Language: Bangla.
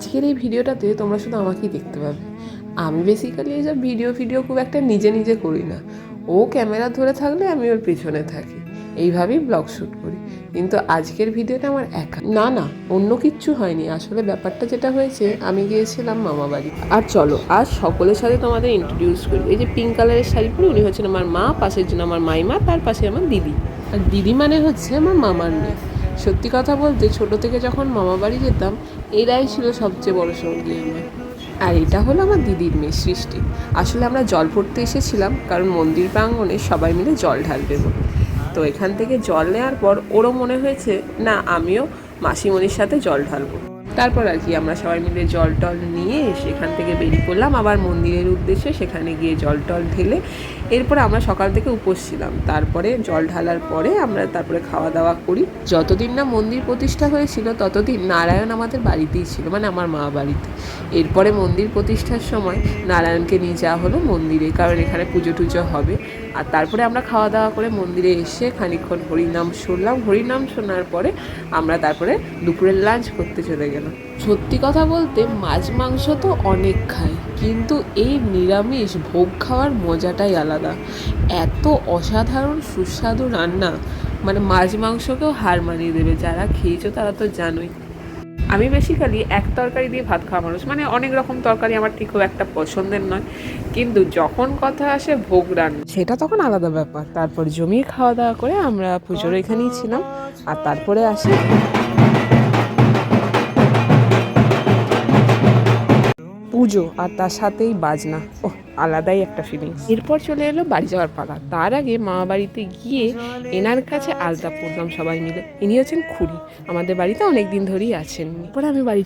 আজকের এই ভিডিওটাতে তোমরা শুধু আমাকেই দেখতে পাবে। আমি বেসিক্যালি এইসব ভিডিও খুব একটা নিজে করি না। ও ক্যামেরা ধরে থাকলে আমি ওর পিছনে থাকি, এইভাবেই ব্লগ শ্যুট করি। কিন্তু আজকের ভিডিওটা আমার একা না, অন্য কিচ্ছু হয়নি। আসলে ব্যাপারটা যেটা হয়েছে, আমি গিয়েছিলাম মামা বাড়ি। আর চলো আজ সকলের সাথে তোমাদের ইন্ট্রোডিউস করি। এই যে পিঙ্ক কালারের শাড়ি পরে উনি হচ্ছেন আমার মা, পাশের জন্য আমার মাইমা, তার পাশে আমার দিদি। আর দিদি মানে হচ্ছে আমার মামার মেয়ে। সত্যি কথা বলতে ছোটো থেকে যখন মামা বাড়ি যেতাম, এরাই ছিল সবচেয়ে বড় সঙ্গী আমার। আর এটা হলো আমার দিদির মেয়ে সৃষ্টি। আসলে আমরা জল পড়তে এসেছিলাম, কারণ মন্দির প্রাঙ্গণে সবাই মিলে জল ঢালবে বলে। তো এখান থেকে জল নেওয়ার পর ওরও মনে হয়েছে না আমিও মাসিমণির সাথে জল ঢালবো। তারপর আর কি আমরা সবাই মিলে জল টল নিয়ে সেখান থেকে বেরিয়ে পড়লাম আবার মন্দিরের উদ্দেশ্যে। সেখানে গিয়ে জল টল ঢেলে এরপরে আমরা সকাল থেকে উপোস ছিলাম। তারপরে জল ঢালার পরে আমরা তারপরে খাওয়া দাওয়া করি। যতদিন না মন্দির প্রতিষ্ঠা হয়েছিল ততদিন নারায়ণ আমাদের বাড়িতেই ছিল, মানে আমার মা বাড়িতে। এরপরে মন্দির প্রতিষ্ঠার সময় নারায়ণকে নিয়ে যাওয়া হলো মন্দিরে, কারণ এখানে পুজো টুজো হবে। আর তারপরে আমরা খাওয়া দাওয়া করে মন্দিরে এসে খানিকক্ষণ হরিনাম শুনলাম। হরিনাম শোনার পরে আমরা তারপরে দুপুরের লাঞ্চ করতে চলে গেলাম। সত্যি কথা বলতে মাছ মাংস তো অনেক খাই, কিন্তু এই নিরামিষ ভোগ খাওয়ার মজাটাই আলাদা। এত অসাধারণ সুস্বাদু রান্না, মানে মাছ মাংসকেও হার মানিয়ে দেবে। যারা খেয়েছো তারা তো জানোই। আমি বেসিক্যালি এক তরকারি দিয়ে ভাত খাওয়া মানুষ, মানে অনেক রকম তরকারি আমার ঠিক খুব একটা পছন্দের নয়। কিন্তু যখন কথা আসে ভোগ রান্না, সেটা তখন আলাদা ব্যাপার। তারপর জমিয়ে খাওয়া দাওয়া করে আমরা পুজোর এখানেই ছিলাম। আর তারপরে আসি পুজো, আর তার সাথেই বাজনা। আলাদাই একটা ফিলিংস। এরপর চলে এলো বাড়ি যাওয়ার পালা। তার আগে মামা বাড়িতে গিয়ে এনার কাছে আলতা পড়লাম সবাই মিলে। ইনি হচ্ছেন খুড়ি, আমাদের বাড়িতে অনেক দিন ধরেই আছেন। এরপর আমি বাড়ি